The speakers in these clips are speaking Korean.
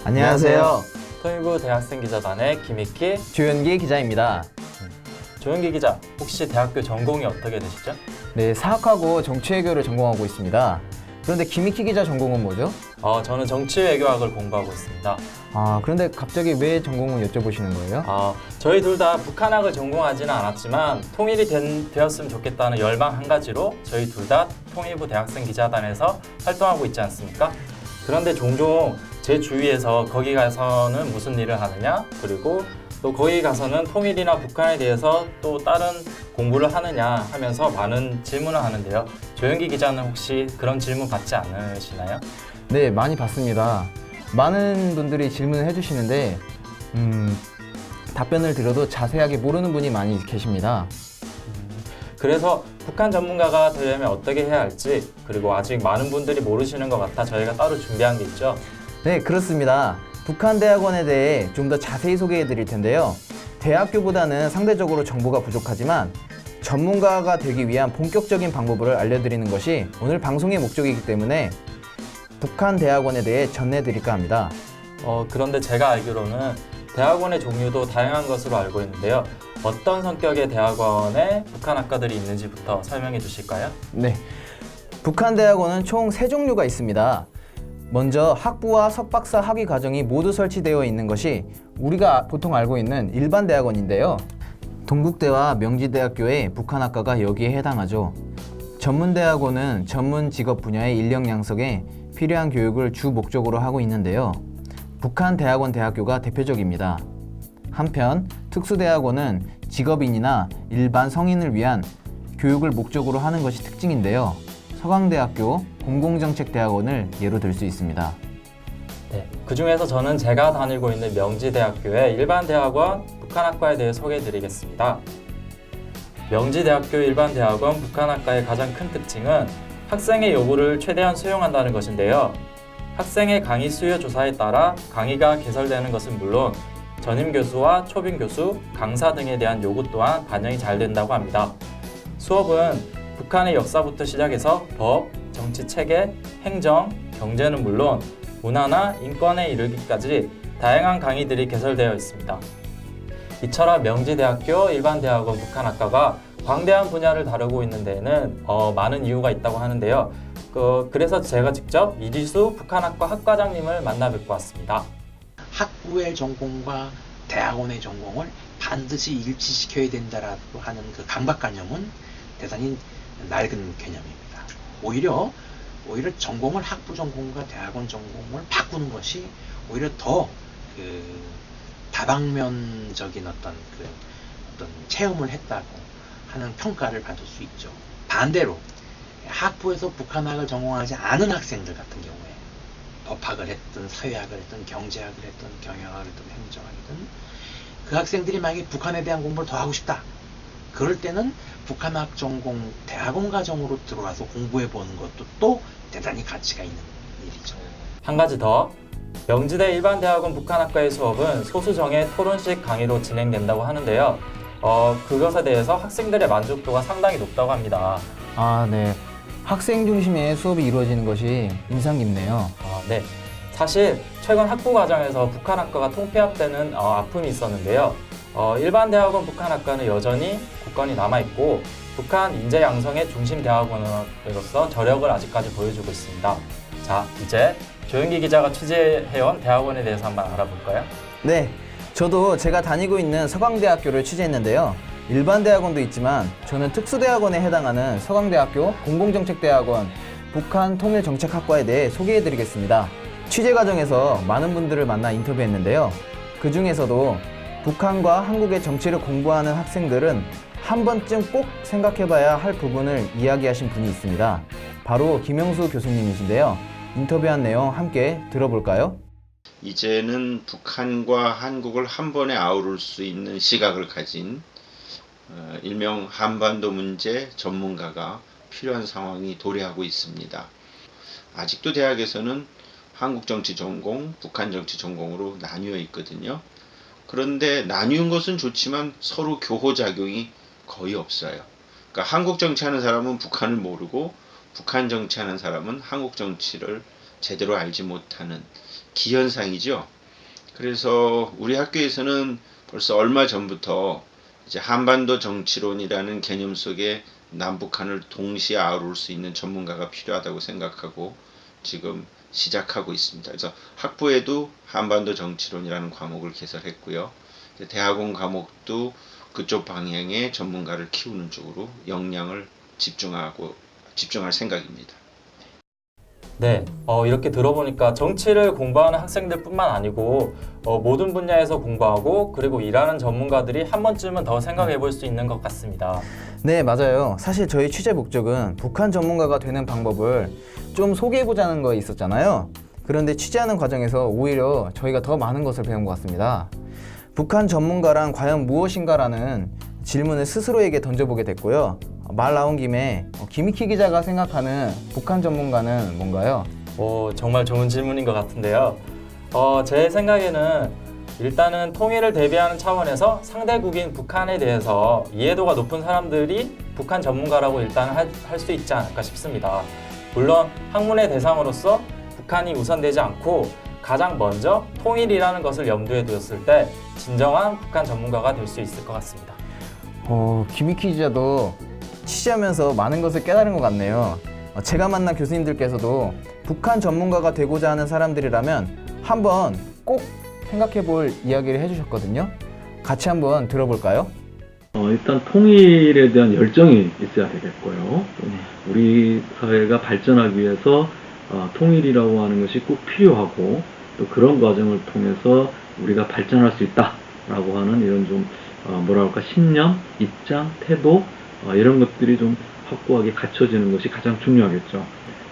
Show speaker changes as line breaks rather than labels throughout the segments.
안녕하세요.
통일부 대학생기자단의 김익희,
조현기 기자입니다.
조현기 기자, 혹시 대학교 전공이 어떻게 되시죠?
네, 사학하고 정치외교를 전공하고 있습니다. 그런데 김익희 기자 전공은 뭐죠?
저는 정치외교학을 공부하고 있습니다.
그런데 갑자기 왜 전공을 여쭤보시는 거예요?
저희 둘 다 북한학을 전공하지는 않았지만 통일이 되었으면 좋겠다는 열망 한 가지로 저희 둘 다 통일부 대학생기자단에서 활동하고 있지 않습니까? 그런데 종종 제 주위에서 거기 가서는 무슨 일을 하느냐, 그리고 또 거기 가서는 통일이나 북한에 대해서 또 다른 공부를 하느냐 하면서 많은 질문을 하는데요. 조현기 기자는 혹시 그런 질문 받지 않으시나요?
네, 많이 받습니다. 많은 분들이 질문을 해주시는데 답변을 드려도 자세하게 모르는 분이 많이 계십니다.
그래서 북한 전문가가 되려면 어떻게 해야 할지, 그리고 아직 많은 분들이 모르시는 것 같아 저희가 따로 준비한 게 있죠.
네, 그렇습니다. 북한대학원에 대해 좀 더 자세히 소개해 드릴 텐데요. 대학교보다는 상대적으로 정보가 부족하지만 전문가가 되기 위한 본격적인 방법을 알려드리는 것이 오늘 방송의 목적이기 때문에 북한대학원에 대해 전해드릴까 합니다.
그런데 제가 알기로는 대학원의 종류도 다양한 것으로 알고 있는데요. 어떤 성격의 대학원에 북한 학과들이 있는지부터 설명해 주실까요?
네, 북한대학원은 총 3종류가 있습니다. 먼저 학부와 석박사 학위 과정이 모두 설치되어 있는 것이 우리가 보통 알고 있는 일반 대학원인데요. 동국대와 명지대학교의 북한학과가 여기에 해당하죠. 전문대학원은 전문 직업 분야의 인력 양성에 필요한 교육을 주 목적으로 하고 있는데요. 북한대학원 대학교가 대표적입니다. 한편 특수대학원은 직업인이나 일반 성인을 위한 교육을 목적으로 하는 것이 특징인데요. 서강대학교 공공정책대학원을 예로 들 수 있습니다.
네, 그 중에서 저는 제가 다니고 있는 명지대학교의 일반 대학원 북한학과에 대해 소개해 드리겠습니다. 명지대학교 일반대학원 북한학과의 가장 큰 특징은 학생의 요구를 최대한 수용한다는 것인데요. 학생의 강의 수요 조사에 따라 강의가 개설되는 것은 물론 전임 교수와 초빙 교수, 강사 등에 대한 요구 또한 반영이 잘 된다고 합니다. 수업은 북한의 역사부터 시작해서 법, 정치 체계, 행정, 경제는 물론 문화나 인권에 이르기까지 다양한 강의들이 개설되어 있습니다. 이처럼 명지대학교 일반대학원 북한학과가 광대한 분야를 다루고 있는 데에는 많은 이유가 있다고 하는데요. 그래서 제가 직접 이지수 북한학과 학과장님을 만나 뵙고 왔습니다.
학부의 전공과 대학원의 전공을 반드시 일치시켜야 된다라고 하는 그 강박관념은 대단히 낡은 개념입니다. 오히려 전공을 학부 전공과 대학원 전공을 바꾸는 것이 오히려 더 다방면적인 어떤 체험을 했다고 하는 평가를 받을 수 있죠. 반대로 학부에서 북한학을 전공하지 않은 학생들 같은 경우에 법학을 했든 사회학을 했든 경제학을 했든 경영학을 했든 행정학이든 그 학생들이 만약에 북한에 대한 공부를 더 하고 싶다. 그럴 때는 북한학 전공 대학원 과정으로 들어와서 공부해 보는 것도 또 대단히 가치가 있는 일이죠.
한 가지 더, 명지대 일반대학원 북한학과의 수업은 소수정의 토론식 강의로 진행된다고 하는데요. 그것에 대해서 학생들의 만족도가 상당히 높다고 합니다.
네. 학생 중심의 수업이 이루어지는 것이 인상 깊네요.
네. 사실 최근 학부 과정에서 북한학과가 통폐합되는 아픔이 있었는데요. 일반대학원 북한학과는 여전히 국권이 남아있고 북한 인재 양성의 중심 대학원으로서 저력을 아직까지 보여주고 있습니다. 자, 이제 조현기 기자가 취재해온 대학원에 대해서 한번 알아볼까요?
네, 저도 제가 다니고 있는 서강대학교를 취재했는데요. 일반 대학원도 있지만 저는 특수대학원에 해당하는 서강대학교 공공정책대학원 북한통일정책학과에 대해 소개해드리겠습니다. 취재 과정에서 많은 분들을 만나 인터뷰했는데요. 그 중에서도 북한과 한국의 정치를 공부하는 학생들은 한 번쯤 꼭 생각해봐야 할 부분을 이야기하신 분이 있습니다. 바로 김영수 교수님이신데요. 인터뷰한 내용 함께 들어볼까요?
이제는 북한과 한국을 한 번에 아우를 수 있는 시각을 가진 일명 한반도 문제 전문가가 필요한 상황이 도래하고 있습니다. 아직도 대학에서는 한국 정치 전공, 북한 정치 전공으로 나뉘어 있거든요. 그런데 나뉘은 것은 좋지만 서로 교호작용이 거의 없어요. 그러니까 한국 정치하는 사람은 북한을 모르고 북한 정치하는 사람은 한국 정치를 제대로 알지 못하는 기현상이죠. 그래서 우리 학교에서는 벌써 얼마 전부터 이제 한반도 정치론이라는 개념 속에 남북한을 동시에 아우를 수 있는 전문가가 필요하다고 생각하고 지금 시작하고 있습니다. 그래서 학부에도 한반도 정치론이라는 과목을 개설했고요. 대학원 과목도 그쪽 방향의 전문가를 키우는 쪽으로 역량을 집중할 생각입니다.
네, 이렇게 들어보니까 정치를 공부하는 학생들뿐만 아니고 모든 분야에서 공부하고 그리고 일하는 전문가들이 한 번쯤은 더 생각해 볼 수 있는 것 같습니다.
네, 맞아요. 사실 저희 취재 목적은 북한 전문가가 되는 방법을 좀 소개해보자는 거 있었잖아요. 그런데 취재하는 과정에서 오히려 저희가 더 많은 것을 배운 것 같습니다. 북한 전문가란 과연 무엇인가라는 질문을 스스로에게 던져보게 됐고요. 말 나온 김에 김익희 기자가 생각하는 북한 전문가는 뭔가요?
정말 좋은 질문인 것 같은데요. 제 생각에는 일단은 통일을 대비하는 차원에서 상대국인 북한에 대해서 이해도가 높은 사람들이 북한 전문가라고 일단 할 수 있지 않을까 싶습니다. 물론 학문의 대상으로서 북한이 우선되지 않고 가장 먼저 통일이라는 것을 염두에 두었을 때 진정한 북한 전문가가 될 수 있을 것 같습니다.
김익희 기자도 취재하면서 많은 것을 깨달은 것 같네요. 제가 만난 교수님들께서도 북한 전문가가 되고자 하는 사람들이라면 한번 꼭 생각해 볼 이야기를 해주셨거든요. 같이 한번 들어볼까요?
일단 통일에 대한 열정이 있어야 되겠고요. 우리 사회가 발전하기 위해서 통일이라고 하는 것이 꼭 필요하고 또 그런 과정을 통해서 우리가 발전할 수 있다라고 하는 이런 좀 신념, 입장, 태도 이런 것들이 좀 확고하게 갖춰지는 것이 가장 중요하겠죠.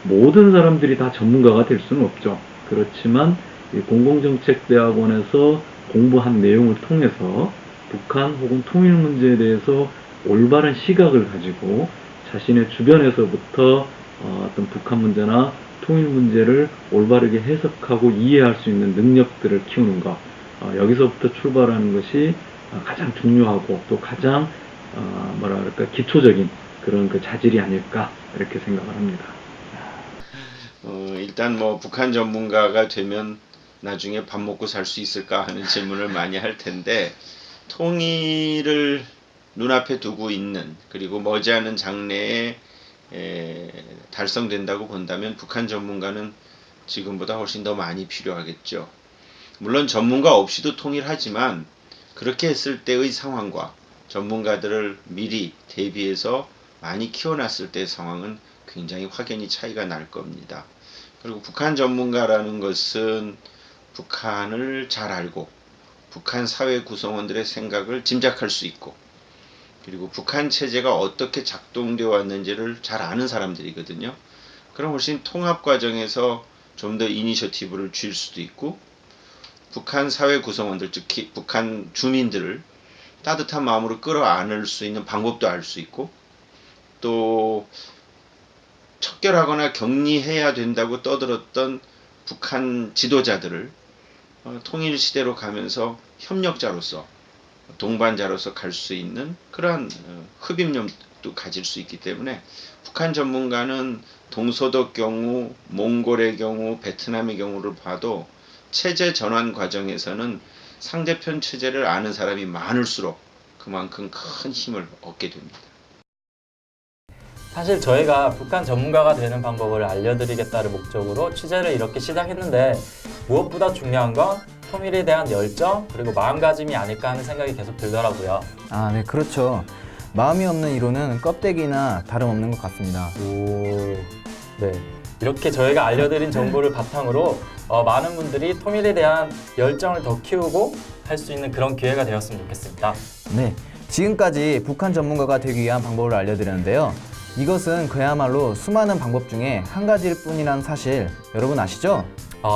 모든 사람들이 다 전문가가 될 수는 없죠. 그렇지만 이 공공정책대학원에서 공부한 내용을 통해서 북한 혹은 통일 문제에 대해서 올바른 시각을 가지고 자신의 주변에서부터 어떤 북한 문제나 통일 문제를 올바르게 해석하고 이해할 수 있는 능력들을 키우는 것, 여기서부터 출발하는 것이 가장 중요하고 또 가장 기초적인 그런 그 자질이 아닐까 이렇게 생각을 합니다.
일단 북한 전문가가 되면 나중에 밥 먹고 살 수 있을까 하는 질문을 많이 할 텐데 통일을 눈앞에 두고 있는 그리고 머지않은 장래에 달성된다고 본다면 북한 전문가는 지금보다 훨씬 더 많이 필요하겠죠. 물론 전문가 없이도 통일하지만 그렇게 했을 때의 상황과 전문가들을 미리 대비해서 많이 키워놨을 때의 상황은 굉장히 확연히 차이가 날 겁니다. 그리고 북한 전문가라는 것은 북한을 잘 알고 북한 사회 구성원들의 생각을 짐작할 수 있고 그리고 북한 체제가 어떻게 작동되어 왔는지를 잘 아는 사람들이거든요. 그럼 훨씬 통합 과정에서 좀 더 이니셔티브를 줄 수도 있고 북한 사회 구성원들, 특히 북한 주민들을 따뜻한 마음으로 끌어안을 수 있는 방법도 알 수 있고 또 척결하거나 격리해야 된다고 떠들었던 북한 지도자들을 통일 시대로 가면서 협력자로서 동반자로서 갈 수 있는 그러한 흡입력도 가질 수 있기 때문에 북한 전문가는 동서독 경우, 몽골의 경우, 베트남의 경우를 봐도 체제 전환 과정에서는 상대편 체제를 아는 사람이 많을수록 그만큼 큰 힘을 얻게 됩니다.
사실 저희가 북한 전문가가 되는 방법을 알려드리겠다를 목적으로 취재를 이렇게 시작했는데 무엇보다 중요한 건 통일에 대한 열정 그리고 마음가짐이 아닐까 하는 생각이 계속 들더라고요.
네, 그렇죠. 마음이 없는 이론은 껍데기나 다름없는 것 같습니다.
네. 이렇게 저희가 알려드린 정보를 바탕으로 많은 분들이 통일에 대한 열정을 더 키우고 할 수 있는 그런 기회가 되었으면 좋겠습니다.
네, 지금까지 북한 전문가가 되기 위한 방법을 알려드렸는데요. 이것은 그야말로 수많은 방법 중에 한 가지일 뿐이라는 사실 여러분 아시죠?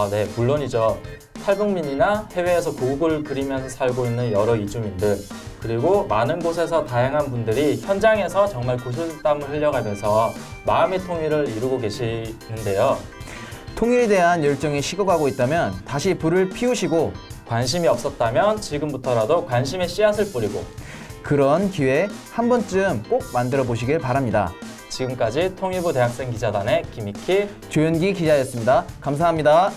네, 물론이죠. 탈북민이나 해외에서 고국을 그리면서 살고 있는 여러 이주민들 그리고 많은 곳에서 다양한 분들이 현장에서 정말 구슬땀을 흘려가면서 마음의 통일을 이루고 계시는데요.
통일에 대한 열정이 식어가고 있다면 다시 불을 피우시고
관심이 없었다면 지금부터라도 관심의 씨앗을 뿌리고
그런 기회 한 번쯤 꼭 만들어 보시길 바랍니다.
지금까지 통일부 대학생 기자단의 김익희,
조현기 기자였습니다. 감사합니다.